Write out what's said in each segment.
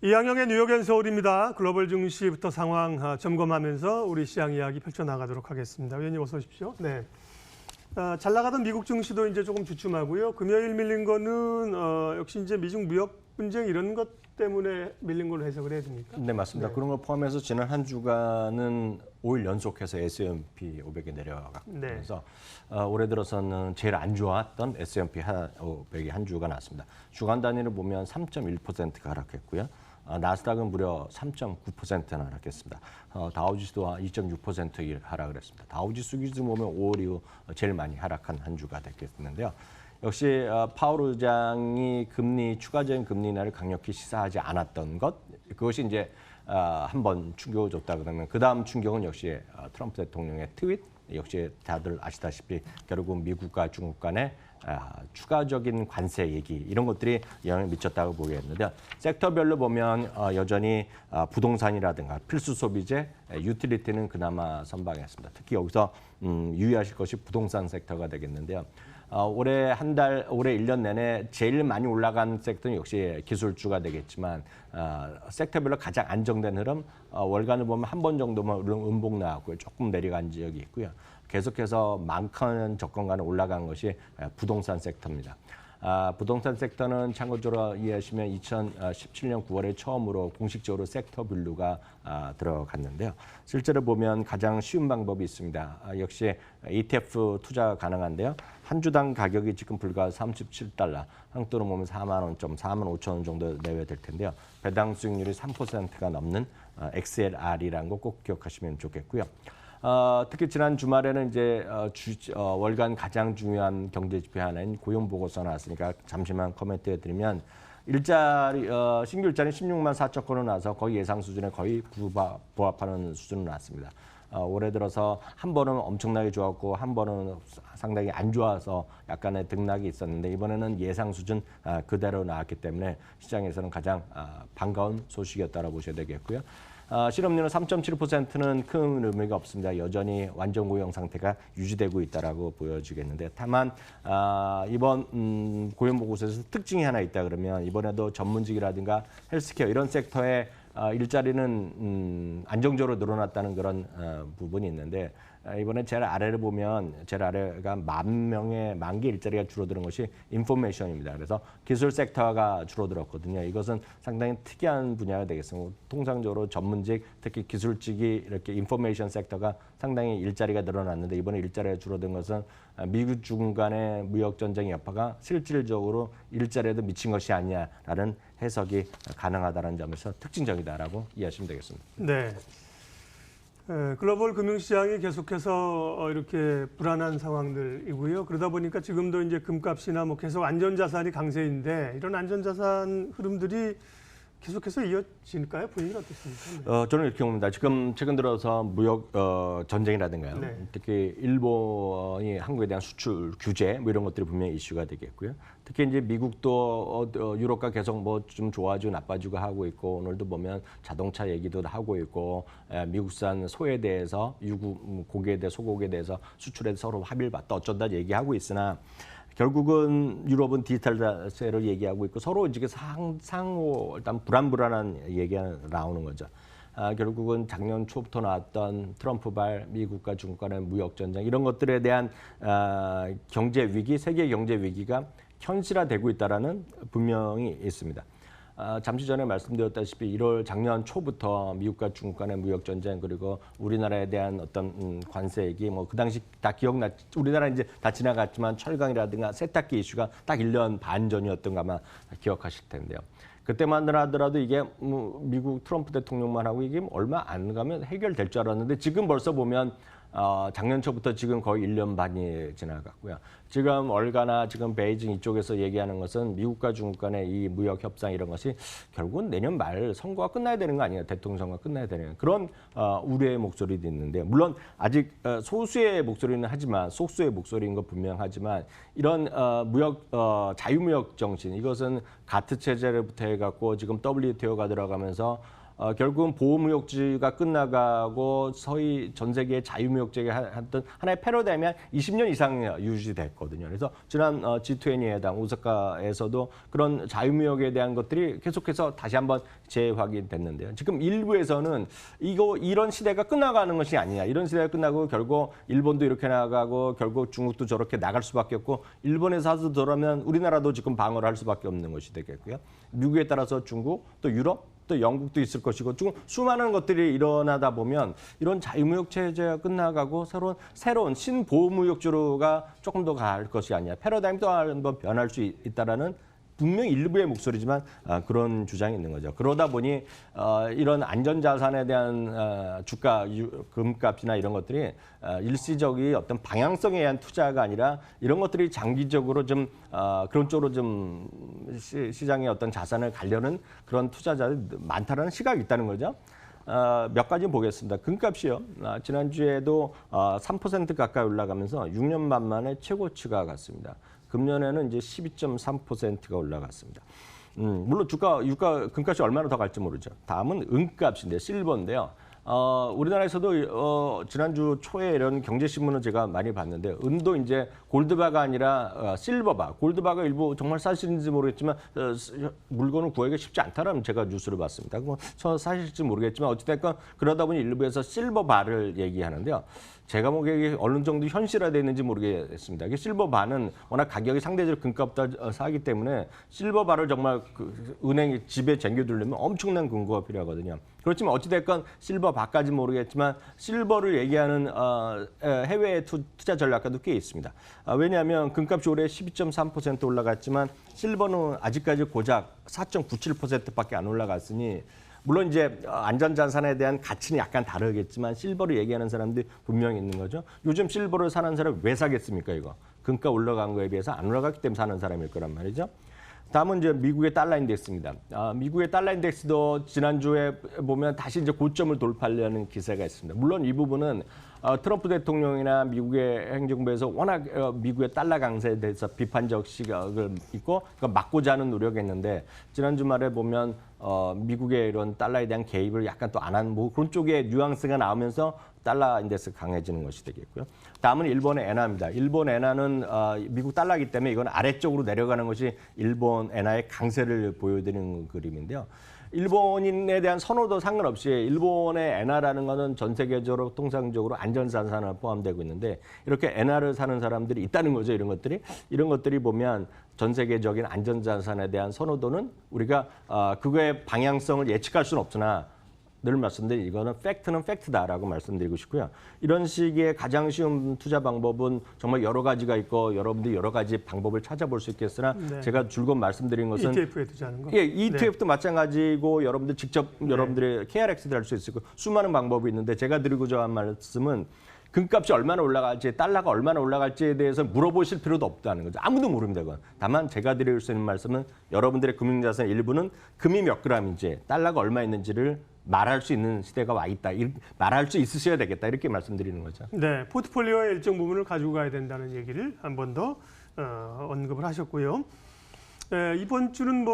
이항영의 뉴욕앤서울입니다. 글로벌 증시부터 상황 점검하면서 우리 시장 이야기 펼쳐나가도록 하겠습니다. 위원님 어서 오십시오. 네. 잘 나가던 미국 증시도 이제 조금 주춤하고요. 금요일 밀린 거는 역시 이제 미중 무역 분쟁 이런 것 때문에 밀린 걸로 해석을 해야 됩니까? 네, 맞습니다. 네. 그런 걸 포함해서 지난 한 주간은 5일 연속해서 S&P 500이 내려가면서 올해 들어서는 제일 안 좋았던 S&P 500이 한 주가 났습니다. 주간 단위를 보면 3.1%가 하락했고요. 나스닥은 무려 3.9%나 하락했습니다. 다우지수도 2.6% 하락을 했습니다. 다우지수 기준 보면 5월 이후 제일 많이 하락한 한 주가 됐겠는데요. 역시 파월 의장이 추가적인 금리 인하를 강력히 시사하지 않았던 것, 그것이 이제 한번 충격을 줬다 그러면 그 다음 충격은 역시 트럼프 대통령의 트윗, 역시 다들 아시다시피 결국 미국과 중국 간의 추가적인 관세 얘기 이런 것들이 영향을 미쳤다고 보겠는데요. 섹터별로 보면 여전히 부동산이라든가 필수 소비재, 유틸리티는 그나마 선방했습니다. 특히 여기서 유의하실 것이 부동산 섹터가 되겠는데요. 올해 1년 내내 제일 많이 올라간 섹터는 역시 기술주가 되겠지만 섹터별로 가장 안정된 흐름, 월간을 보면 한 번 정도만 음봉 나왔고요. 조금 내려간 지역이 있고요. 계속해서 많건 적건간에 올라간 것이 부동산 섹터입니다. 부동산 섹터는 참고적으로 이해하시면 2017년 9월에 처음으로 공식적으로 섹터 분류가 들어갔는데요. 실제로 보면 가장 쉬운 방법이 있습니다. 역시 ETF 투자가 가능한데요. 한 주당 가격이 지금 불과 37달러, 한국 돈으로 보면 4만 5천 원 정도 내외 될 텐데요. 배당 수익률이 3%가 넘는 XLR이라는 거 꼭 기억하시면 좋겠고요. 특히 지난 주말에는 이제 월간 가장 중요한 경제 지표 하나인 고용 보고서 나왔으니까 잠시만 코멘트해 드리면 신규 일자리 16만 4천 건으로 나와서 거의 예상 수준에 거의 부합하는 수준으로 나왔습니다. 올해 들어서 한 번은 엄청나게 좋았고 한 번은 상당히 안 좋아서 약간의 등락이 있었는데 이번에는 예상 수준 그대로 나왔기 때문에 시장에서는 가장 반가운 소식이었다고 보셔야 되겠고요. 실업률은 3.7%는 큰 의미가 없습니다. 여전히 완전 고용 상태가 유지되고 있다라고 보여지겠는데 다만 이번 고용 보고서에서 특징이 하나 있다 그러면 이번에도 전문직이라든가 헬스케어 이런 섹터의 일자리는 안정적으로 늘어났다는 그런 부분이 있는데 이번에 제일 아래를 보면 제일 아래가 만 개 일자리가 줄어드는 것이 인포메이션입니다. 그래서 기술 섹터가 줄어들었거든요. 이것은 상당히 특이한 분야가 되겠습니다. 통상적으로 전문직, 특히 기술직이 이렇게 인포메이션 섹터가 상당히 일자리가 늘어났는데 이번에 일자리가 줄어든 것은 미국 중국 간의 무역 전쟁 여파가 실질적으로 일자리에도 미친 것이 아니냐라는 해석이 가능하다는 점에서 특징적이다라고 이해하시면 되겠습니다. 네. 글로벌 금융시장이 계속해서 이렇게 불안한 상황들이고요. 그러다 보니까 지금도 이제 금값이나 뭐 계속 안전자산이 강세인데 이런 안전자산 흐름들이 계속해서 이어질까요? 분위기는 어떻습니까? 네. 저는 이렇게 봅니다. 지금 최근 들어서 무역 전쟁이라든가요. 네. 특히 일본이 한국에 대한 수출 규제 뭐 이런 것들이 분명히 이슈가 되겠고요. 특히 이제 미국도 유럽과 계속 뭐 좀 좋아지고 나빠지고 하고 있고 오늘도 보면 자동차 얘기도 하고 있고 미국산 소에 대해서 고기에 대해 소고기에 대해서 수출에 서로 합의를 봤다 어쩐다 얘기하고 있으나 결국은 유럽은 디지털세를 얘기하고 있고 서로 이제 상호 일단 불안한 얘기가 나오는 거죠. 결국은 작년 초부터 나왔던 트럼프발 미국과 중국 간의 무역 전쟁 이런 것들에 대한 경제 위기, 세계 경제 위기가 현실화되고 있다라는 분명히 있습니다. 잠시 전에 말씀드렸다시피 작년 초부터 미국과 중국 간의 무역 전쟁 그리고 우리나라에 대한 어떤 관세 얘기 뭐 그 당시 다 우리나라 이제 다 지나갔지만 철강이라든가 세탁기 이슈가 딱 1년 반 전이었던 거 아마 기억하실 텐데요. 그때만 하더라도 이게 미국 트럼프 대통령만 하고 이게 얼마 안 가면 해결될 줄 알았는데 지금 벌써 보면 작년 초부터 지금 거의 1년 반이 지나갔고요. 지금 월가나 지금 베이징 이쪽에서 얘기하는 것은 미국과 중국 간의 이 무역 협상 이런 것이 결국은 내년 말 선거가 끝나야 되는 거 아니에요. 대통령 선거가 끝나야 되는 그런 우려의 목소리도 있는데 물론 아직 소수의 목소리는 하지만 속수의 목소리인 거 분명하지만 이런 자유무역 정신 이것은 가트 체제로부터 해갖고 지금 WTO가 들어가면서 결국은 보호무역주의가 끝나가고 서희 전 세계 자유무역제가 했던 하나의 패러다임이 한 20년 이상 유지됐거든요. 그래서 지난 G20 회담 오사카에서도 그런 자유무역에 대한 것들이 계속해서 다시 한번 재확인됐는데요. 지금 일부에서는 이런 시대가 끝나가는 것이 아니냐. 이런 시대가 끝나고 결국 일본도 이렇게 나가고 결국 중국도 저렇게 나갈 수밖에 없고 일본에서 하도 저러면 우리나라도 지금 방어를 할 수밖에 없는 것이 되겠고요. 미국에 따라서 중국 또 유럽 또 영국도 있을 것이고 좀 수많은 것들이 일어나다 보면 이런 자유무역 체제가 끝나가고 새로운 신보호무역주로가 조금 더 갈 것이 아니냐. 패러다임도 한번 변할 수 있다라는 분명히 일부의 목소리지만 그런 주장이 있는 거죠. 그러다 보니 이런 안전자산에 대한 주가, 금값이나 이런 것들이 일시적인 어떤 방향성에 의한 투자가 아니라 이런 것들이 장기적으로 좀 그런 쪽으로 좀 시장의 어떤 자산을 가려는 그런 투자자들이 많다는 시각이 있다는 거죠. 몇 가지 보겠습니다. 금값이요. 지난주에도 3% 가까이 올라가면서 6년 만에 최고치가 갔습니다. 금년에는 이제 12.3%가 올라갔습니다. 물론 유가, 금값이 얼마나 더 갈지 모르죠. 다음은 은값인데 실버인데요. 우리나라에서도 지난주 초에 이런 경제신문을 제가 많이 봤는데 은도 이제 골드바가 아니라 실버바. 골드바가 일부 정말 사실인지 모르겠지만 물건을 구하기가 쉽지 않다라는 제가 뉴스를 봤습니다. 저 사실인지 모르겠지만 어찌됐건 그러다 보니 일부에서 실버바를 얘기하는데요. 제가 보기에 어느 정도 현실화되어 있는지 모르겠습니다. 실버바는 워낙 가격이 상대적으로 금값보다 싸기 때문에 실버바를 정말 은행에 집에 쟁겨두려면 엄청난 근거가 필요하거든요. 그렇지만 어찌됐건 실버바까지 모르겠지만 실버를 얘기하는 해외 투자 전략가도 꽤 있습니다. 왜냐하면 금값이 올해 12.3% 올라갔지만 실버는 아직까지 고작 4.97%밖에 안 올라갔으니 물론 이제 안전자산에 대한 가치는 약간 다르겠지만 실버를 얘기하는 사람들이 분명히 있는 거죠. 요즘 실버를 사는 사람이 왜 사겠습니까, 이거? 금가 올라간 거에 비해서 안 올라갔기 때문에 사는 사람일 거란 말이죠. 다음은 이제 미국의 달러 인덱스입니다. 미국의 달러 인덱스도 지난주에 보면 다시 이제 고점을 돌파하려는 기세가 있습니다. 물론 이 부분은 트럼프 대통령이나 미국의 행정부에서 워낙 미국의 달러 강세에 대해서 비판적 시각을 있고 막고자 하는 노력했는데 지난 주말에 보면 미국의 이런 달러에 대한 개입을 약간 또 안 한 그런 쪽에 뉘앙스가 나오면서 달러 인덱스 강해지는 것이 되겠고요. 다음은 일본의 엔화입니다. 일본 엔화는 미국 달러이기 때문에 이건 아래쪽으로 내려가는 것이 일본 엔화의 강세를 보여드리는 그림인데요. 일본인에 대한 선호도 상관없이 일본의 엔화라는 것은 전 세계적으로 통상적으로 안전자산에 포함되고 있는데 이렇게 엔화를 사는 사람들이 있다는 거죠. 이런 것들이 보면 전 세계적인 안전자산에 대한 선호도는 우리가 그거의 방향성을 예측할 수는 없으나 늘 말씀드린 이거는 팩트는 팩트다라고 말씀드리고 싶고요. 이런 식의 가장 쉬운 투자 방법은 정말 여러 가지가 있고 여러분들이 여러 가지 방법을 찾아볼 수 있겠으나 네. 제가 줄곧 말씀드린 것은 ETF에 투자하는 거? 예, ETF도 네. 마찬가지고 여러분들 직접 여러분들의 KRX도 할 수 있고 수많은 방법이 있는데 제가 드리고자 한 말씀은 금값이 얼마나 올라갈지 달러가 얼마나 올라갈지에 대해서 물어보실 필요도 없다는 거죠. 아무도 모릅니다. 그건. 다만 제가 드릴 수 있는 말씀은 여러분들의 금융자산 일부는 금이 몇 그램인지 달러가 얼마 있는지를 말할 수 있는 시대가 와 있다. 말할 수 있으셔야 되겠다. 이렇게 말씀드리는 거죠. 네, 포트폴리오의 일정 부분을 가지고 가야 된다는 얘기를 한 번 더 언급을 하셨고요. 네, 이번 주는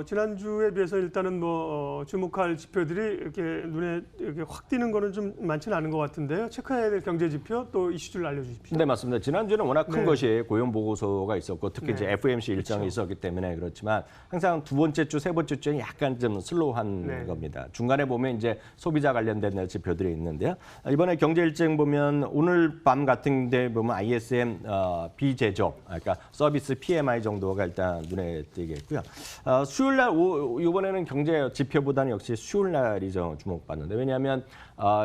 지난주에 비해서 일단은 주목할 지표들이 이렇게 눈에 이렇게 확 띄는 거는 좀 많지는 않은 것 같은데요. 체크해야 될 경제 지표 또 이슈들을 알려주십시오. 네, 맞습니다. 지난주에는 워낙 큰 네. 것이 고용 보고서가 있었고 특히 네. 이제 FOMC 일정이 있었기 때문에 그렇지만 항상 두 번째 주, 세 번째 주에 약간 좀 슬로우한 네. 겁니다. 중간에 보면 이제 소비자 관련된 지표들이 있는데요. 이번에 경제 일정 보면 오늘 밤 같은 데 보면 ISM 비제조업, 그러니까 서비스 PMI 정도가 일단 눈에 띄겠고요. 수요일 날 이번에는 경제 지표보다는 역시 수요일 날이 좀 주목받는데 왜냐하면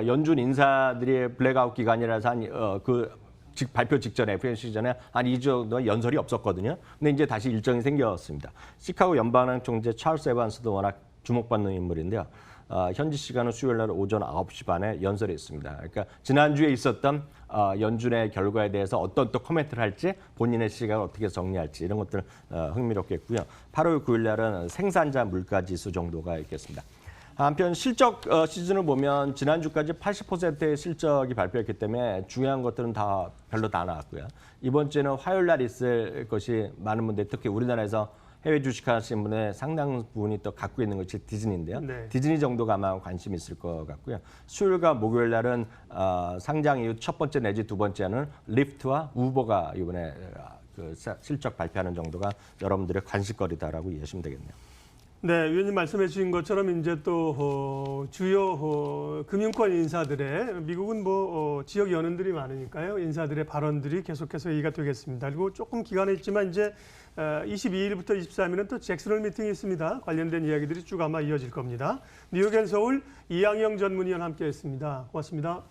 연준 인사들의 블랙아웃 기간이라서 발표 직전에 FOMC 전에 한 2주 정도 연설이 없었거든요. 근데 이제 다시 일정이 생겼습니다. 시카고 연방은행 총재 찰스 에반스도 워낙 주목받는 인물인데요. 현지 시간은 수요일 날 오전 9시 반에 연설이 있습니다. 그러니까 지난주에 있었던 연준의 결과에 대해서 어떤 또 코멘트를 할지 본인의 시각을 어떻게 정리할지 이런 것들 흥미롭겠고요. 8월 9일 날은 생산자 물가지수 정도가 있겠습니다. 한편 실적 시즌을 보면 지난주까지 80%의 실적이 발표했기 때문에 중요한 것들은 다 별로 다 나왔고요. 이번 주에는 화요일 날 있을 것이 많은 분들이 특히 우리나라에서 해외 주식하시는 분의 상당 부분이 또 갖고 있는 것이 디즈니인데요. 네. 디즈니 정도가 아마 관심이 있을 것 같고요. 수요일과 목요일 날은 상장 이후 첫 번째 내지 두 번째는 리프트와 우버가 이번에 그 실적 발표하는 정도가 여러분들의 관심거리다라고 이해하시면 되겠네요. 네, 위원님 말씀해 주신 것처럼 이제 또 주요 금융권 인사들의 미국은 뭐 지역 연원들이 많으니까요. 인사들의 발언들이 계속해서 얘기가 되겠습니다. 그리고 조금 기간이 있지만 이제 22일부터 23일은 또 잭슨홀 미팅이 있습니다. 관련된 이야기들이 쭉 아마 이어질 겁니다. 뉴욕 앤 서울 이양영 전문위원 함께했습니다. 고맙습니다.